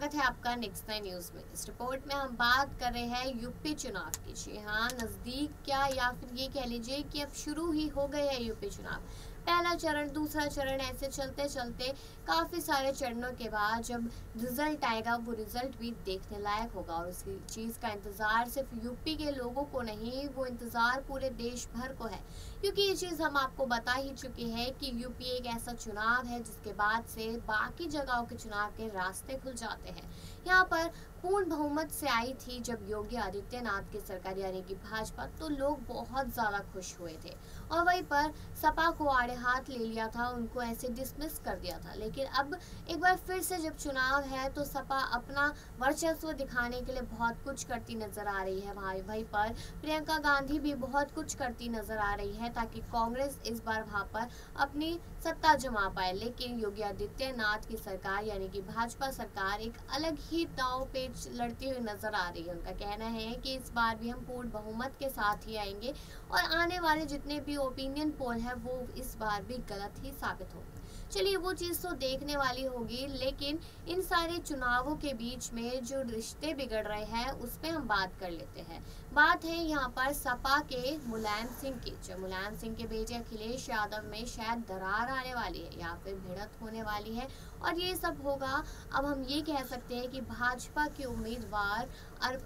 स्वागत है आपका नेक्स्ट नाइन न्यूज में। इस रिपोर्ट में हम बात कर रहे हैं यूपी चुनाव की। जी हाँ, नजदीक क्या या फिर ये कह लीजिए कि अब शुरू ही हो गए हैं यूपी चुनाव। पहला चरण, दूसरा चरण, ऐसे चलते चलते काफ़ी सारे चरणों के बाद जब रिजल्ट आएगा वो रिजल्ट भी देखने लायक होगा और उसी चीज़ का इंतज़ार सिर्फ यूपी के लोगों को नहीं, वो इंतज़ार पूरे देश भर को है। क्योंकि ये चीज़ हम आपको बता ही चुके हैं कि यूपी एक ऐसा चुनाव है जिसके बाद से बाकी जगहों के चुनाव के रास्ते खुल जाते हैं। यहाँ पर पूर्ण बहुमत से आई थी जब योगी आदित्यनाथ की सरकार यानी कि भाजपा, तो लोग बहुत ज़्यादा खुश हुए थे और वहीं पर सपा को आड़े हाथ ले लिया था, उनको ऐसे डिसमिस कर दिया था। लेकिन अब एक बार फिर से जब चुनाव है तो सपा अपना वर्चस्व दिखाने के लिए बहुत कुछ करती नजर आ रही है। वहीं पर प्रियंका गांधी भी बहुत कुछ करती नजर आ रही है ताकि कांग्रेस इस बार वहां पर अपनी सत्ता जमा पाए। लेकिन योगी आदित्यनाथ की सरकार यानी कि भाजपा सरकार एक अलग ही दांव पेच लड़ती हुई नजर आ रही है। उनका कहना है कि इस बार भी हम पूर्ण बहुमत के साथ ही आएंगे और आने वाले जितने भी ओपिनियन पोल है वो इस बार भी गलत ही साबित होंगे। चलिए, वो चीज़ तो देखने वाली होगी, लेकिन इन सारे चुनावों के बीच में जो रिश्ते बिगड़ रहे हैं उस पर हम बात कर लेते हैं। बात है यहाँ पर सपा के मुलायम सिंह की। जो मुलायम सिंह के बेटे अखिलेश यादव में शायद दरार आने वाली है या फिर भिड़ंत होने वाली है और ये सब होगा, अब हम ये कह सकते हैं कि भाजपा के उम्मीदवार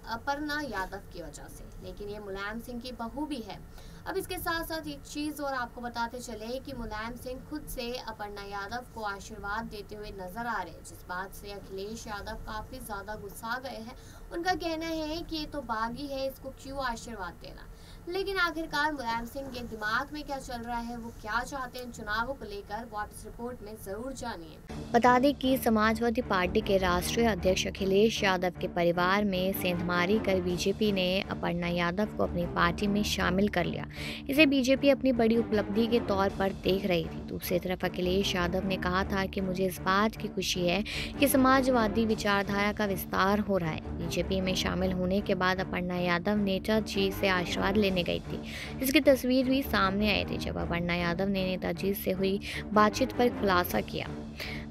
अपर्णा यादव की वजह से। लेकिन ये मुलायम सिंह की बहू भी है। अब इसके साथ साथ एक चीज़ और आपको बताते चले कि मुलायम सिंह खुद से अपर्णा यादव को आशीर्वाद देते हुए नजर आ रहे हैं, जिस बात से अखिलेश यादव काफ़ी ज़्यादा गुस्सा गए हैं। उनका कहना है कि ये तो बागी है, इसको क्यों आशीर्वाद देना। लेकिन आखिरकार मुलायम सिंह के दिमाग में क्या चल रहा है, वो क्या चाहते हैं चुनावों को लेकर, वो आप इस रिपोर्ट में ज़रूर जानिए। बता दें कि समाजवादी पार्टी के राष्ट्रीय अध्यक्ष अखिलेश यादव के परिवार में सेंधमारी कर बीजेपी ने अपर्णा यादव को अपनी पार्टी में शामिल कर लिया। इसे बीजेपी अपनी बड़ी उपलब्धि के तौर पर देख रही थी। दूसरी तरफ अखिलेश यादव ने कहा था कि मुझे इस बात की खुशी है कि समाजवादी विचारधारा का विस्तार हो रहा है। बीजेपी में शामिल होने के बाद अपर्णा यादव नेताजी से आशीर्वाद लेने गई थी। इसकी तस्वीर भी सामने आई थी जब अपर्णा यादव ने नेताजी से हुई बातचीत पर खुलासा किया।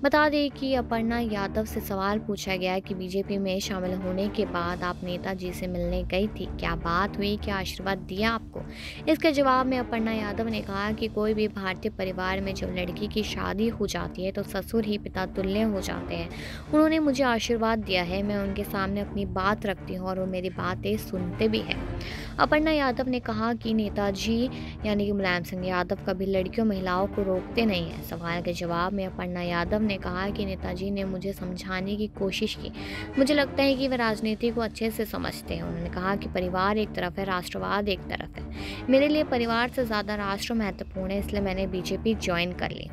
बता दें कि अपर्णा यादव से सवाल पूछा गया कि बीजेपी में शामिल होने के बाद आप नेताजी से मिलने गई थी, क्या बात हुई, क्या आशीर्वाद दिया आपको। इसके जवाब में अपर्णा यादव ने कहा कि कोई भी भारतीय परिवार में जब लड़की की शादी हो जाती है तो ससुर ही पिता तुल्य हो जाते हैं। उन्होंने मुझे आशीर्वाद दिया है, मैं उनके सामने अपनी बात रखती हूँ और वो मेरी बातें सुनते भी हैं। अपर्णा यादव ने कहा कि नेताजी यानी कि मुलायम सिंह यादव कभी लड़कियों महिलाओं को रोकते नहीं हैं। सवाल के जवाब में अपर्णा यादव ने कहा कि नेताजी ने मुझे समझाने की कोशिश की। मुझे लगता है कि वे राजनीति को अच्छे से समझते हैं। उन्होंने कहा कि परिवार एक तरफ है, राष्ट्रवाद एक तरफ है। मेरे लिए परिवार से ज़्यादा राष्ट्र महत्वपूर्ण है, इसलिए मैंने बीजेपी ज्वाइन कर ली।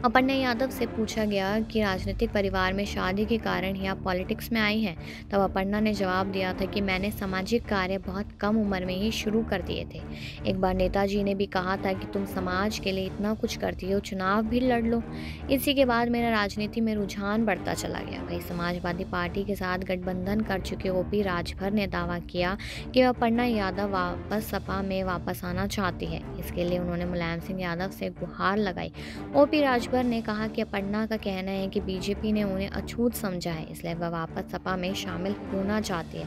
अपर्णा यादव से पूछा गया कि राजनीतिक परिवार में शादी के कारण ही आप पॉलिटिक्स में आई हैं, तब अपर्णा ने जवाब दिया था कि मैंने सामाजिक कार्य बहुत कम उम्र में ही शुरू कर दिए थे। एक बार नेताजी ने भी कहा था कि तुम समाज के लिए इतना कुछ करती हो, चुनाव भी लड़ लो। इसी के बाद मेरा राजनीति में रुझान बढ़ता चला गया। वही समाजवादी पार्टी के साथ गठबंधन कर चुके ओपी राजभर ने दावा किया कि अपर्णा यादव वापस सपा में वापस आना चाहती है। इसके लिए उन्होंने मुलायम सिंह यादव से गुहार लगाई। ओपी राजभर ने कहा कि अपर्णा का कहना है कि बीजेपी ने उन्हें अछूत समझा है, इसलिए वह वापस सपा में शामिल होना चाहती है।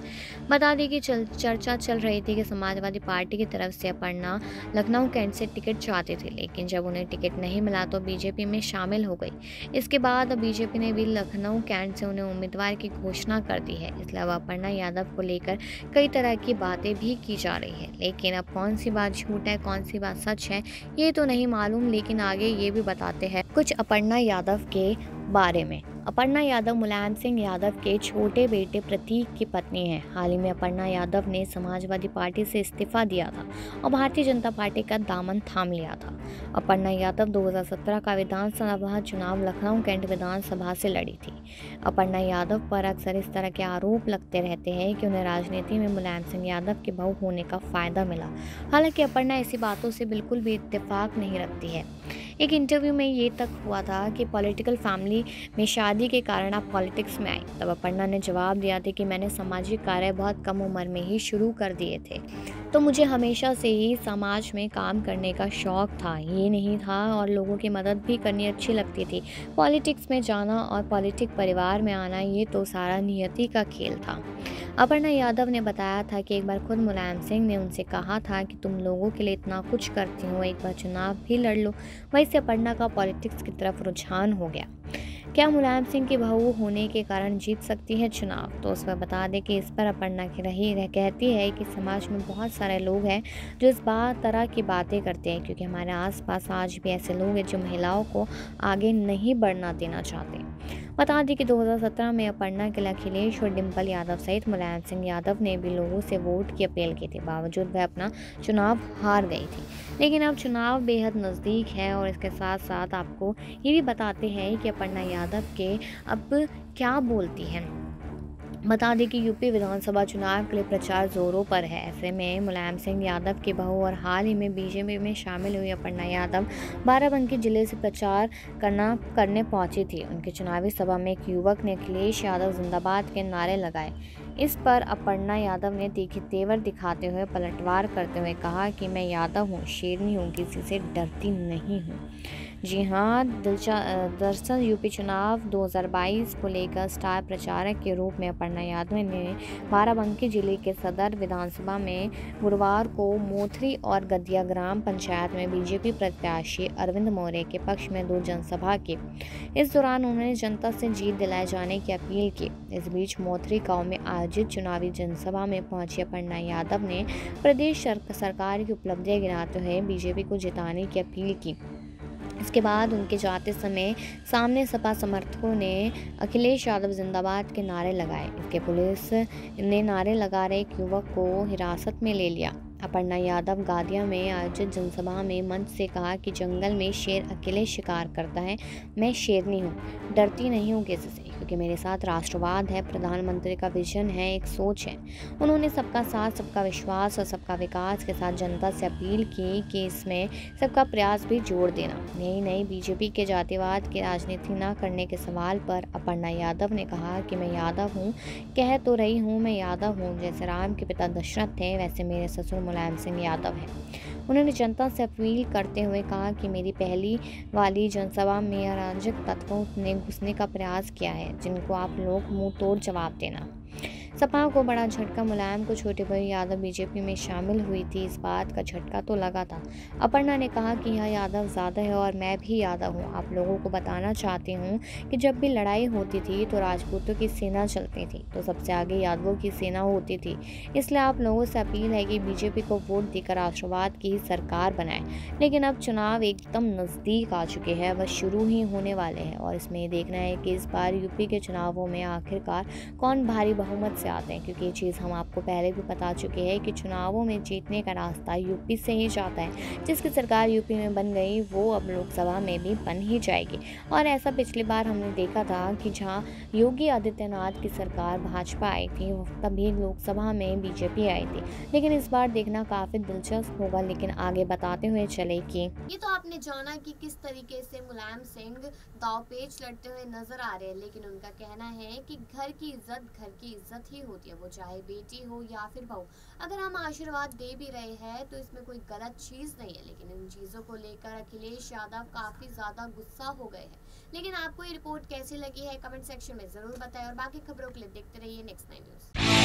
बता दें कि चर्चा चल रही थी कि समाजवादी पार्टी की तरफ से अपर्णा लखनऊ कैंट से टिकट चाहती थी, लेकिन जब उन्हें टिकट नहीं मिला तो बीजेपी में शामिल हो गई। इसके बाद अब बीजेपी ने भी लखनऊ कैंट से उन्हें उम्मीदवार की घोषणा कर दी है। इसलिए अब अपर्णा यादव को लेकर कई तरह की बातें भी की जा रही है, लेकिन अब कौन सी बात झूठ है, कौन सी बात सच है, ये तो नहीं मालूम। लेकिन आगे ये भी बताते हैं कुछ अपर्णा यादव के बारे में। अपर्णा यादव मुलायम सिंह यादव के छोटे बेटे प्रतीक की पत्नी हैं। हाल ही में अपर्णा यादव ने समाजवादी पार्टी से इस्तीफा दिया था और भारतीय जनता पार्टी का दामन थाम लिया था। अपर्णा यादव 2017 का विधानसभा चुनाव लखनऊ कैंट विधानसभा से लड़ी थी। अपर्णा यादव पर अक्सर इस तरह के आरोप लगते रहते हैं कि उन्हें राजनीति में मुलायम सिंह यादव की बहू होने का फायदा मिला। हालांकि अपर्णा ऐसी बातों से बिल्कुल भी इत्तेफाक नहीं रखती है। एक इंटरव्यू में ये तक हुआ था कि पॉलिटिकल फैमिली में शादी के कारण आप पॉलिटिक्स में आई। तब अपर्णा ने जवाब दिया था कि मैंने सामाजिक कार्य बहुत कम उम्र में ही शुरू कर दिए थे। तो मुझे हमेशा से ही समाज में काम करने का शौक़ था, ये नहीं था, और लोगों की मदद भी करनी अच्छी लगती थी। पॉलिटिक्स में जाना और पॉलिटिक परिवार में आना, ये तो सारा नियति का खेल था। अपर्णा यादव ने बताया था कि एक बार खुद मुलायम सिंह ने उनसे कहा था कि तुम लोगों के लिए इतना कुछ करती हो, एक बार चुनाव भी लड़ लो। वहीं से अपर्णा का पॉलिटिक्स की तरफ रुझान हो गया। क्या मुलायम सिंह की बहू होने के कारण जीत सकती है चुनाव? तो उस पर बता दें कि इस पर अपर्णा की रही कहती है कि समाज में बहुत सारे लोग हैं जो इस तरह की बातें करते हैं, क्योंकि हमारे आसपास आज भी ऐसे लोग हैं जो महिलाओं को आगे नहीं बढ़ना देना चाहते। बता दें कि 2017 में अपर्णा के लिए अखिलेश और डिम्पल यादव सहित मुलायम सिंह यादव ने भी लोगों से वोट की अपील की थी, बावजूद वह अपना चुनाव हार गई थी। लेकिन अब चुनाव बेहद नज़दीक है और इसके साथ साथ आपको ये भी बताते हैं कि अपर्णा यादव के अब क्या बोलती हैं। बता दें कि यूपी विधानसभा चुनाव के लिए प्रचार जोरों पर है। ऐसे में मुलायम सिंह यादव की बहू और हाल ही में बीजेपी में शामिल हुई अपर्णा यादव बाराबंकी जिले से प्रचार करने पहुंची थी। उनकी चुनावी सभा में एक युवक ने अखिलेश यादव जिंदाबाद के नारे लगाए। इस पर अपर्णा यादव ने तीखे तेवर दिखाते हुए पलटवार करते हुए कहा कि मैं यादव हूँ, शेरनी हूँ, किसी से डरती नहीं हूँ। जी हाँ, दरअसल यूपी चुनाव 2022 को लेकर स्टार प्रचारक के रूप में अपर्णा यादव ने बाराबंकी जिले के सदर विधानसभा में गुरुवार को मोथरी और गदिया ग्राम पंचायत में बीजेपी प्रत्याशी अरविंद मौर्य के पक्ष में 2 जनसभा की। इस दौरान उन्होंने जनता से जीत दिलाए जाने की अपील की। इस बीच मोथरी गांव में आयोजित चुनावी जनसभा में पहुंची अपर्णा यादव ने प्रदेश सरकार की उपलब्धियां गिनाते हुए बीजेपी को जिताने की अपील की। इसके बाद उनके जाते समय सामने सपा समर्थकों ने अखिलेश यादव जिंदाबाद के नारे लगाए। इसके पुलिस ने नारे लगा रहे एक युवक को हिरासत में ले लिया। अपर्णा यादव गादिया में आयोजित जनसभा में मंच से कहा कि जंगल में शेर अकेले शिकार करता है, मैं शेरनी हूँ, डरती नहीं हूँ किसी से, क्योंकि मेरे साथ राष्ट्रवाद है, प्रधानमंत्री का विजन है, एक सोच है। उन्होंने सबका साथ, सबका विश्वास और सबका विकास के साथ जनता से अपील की कि इसमें सबका प्रयास भी जोड़ देना। नई बीजेपी के जातिवाद की राजनीति न करने के सवाल पर अपर्णा यादव ने कहा कि मैं यादव हूँ, कह तो रही हूँ मैं यादव हूँ, जैसे राम के पिता दशरथ थे वैसे मेरे ससुर मुलायम सिंह यादव है। उन्होंने जनता से अपील करते हुए कहा कि मेरी पहली वाली जनसभा में अराजक तत्वों ने घुसने का प्रयास किया है, जिनको आप लोग मुंह तोड़ जवाब देना। सपा को बड़ा झटका, मुलायम को छोटे भाई यादव बीजेपी में शामिल हुई थी, इस बात का झटका तो लगा था। अपर्णा ने कहा कि यह यादव ज़्यादा है और मैं भी यादव हूँ। आप लोगों को बताना चाहती हूँ कि जब भी लड़ाई होती थी तो राजपूतों की सेना चलती थी, तो सबसे आगे यादवों की सेना होती थी। इसलिए आप लोगों से अपील है कि बीजेपी को वोट देकर राष्ट्रवाद की ही सरकार बनाए। लेकिन अब चुनाव एकदम नज़दीक आ चुके हैं, बस शुरू ही होने वाले हैं और इसमें ये देखना है कि इस बार यूपी के चुनावों में आखिरकार कौन भारी बहुमत आते हैं, क्योंकि ये चीज़ हम आपको पहले भी बता चुके हैं कि चुनावों में जीतने का रास्ता यूपी से ही जाता है। जिसकी सरकार यूपी में बन गई वो अब लोकसभा में भी बन ही जाएगी। और ऐसा पिछली बार हमने देखा था कि जहां योगी आदित्यनाथ की सरकार भाजपा आई थी, तभी लोकसभा में बीजेपी आई थी। लेकिन इस बार देखना काफ़ी दिलचस्प होगा। लेकिन आगे बताते हुए चले कि ये तो आपने जाना कि किस तरीके से मुलायम सिंह दांवपेच लड़ते हुए नजर आ रहे हैं, लेकिन उनका कहना है कि घर की इज्जत ही होती है, वो चाहे बेटी हो या फिर बहू। अगर हम आशीर्वाद दे भी रहे हैं तो इसमें कोई गलत चीज़ नहीं है। लेकिन इन चीज़ों को लेकर अखिलेश यादव काफ़ी ज़्यादा गुस्सा हो गए हैं। लेकिन आपको ये रिपोर्ट कैसी लगी है कमेंट सेक्शन में ज़रूर बताएं और बाकी खबरों के लिए देखते रहिए नेक्स्ट 9 न्यूज़।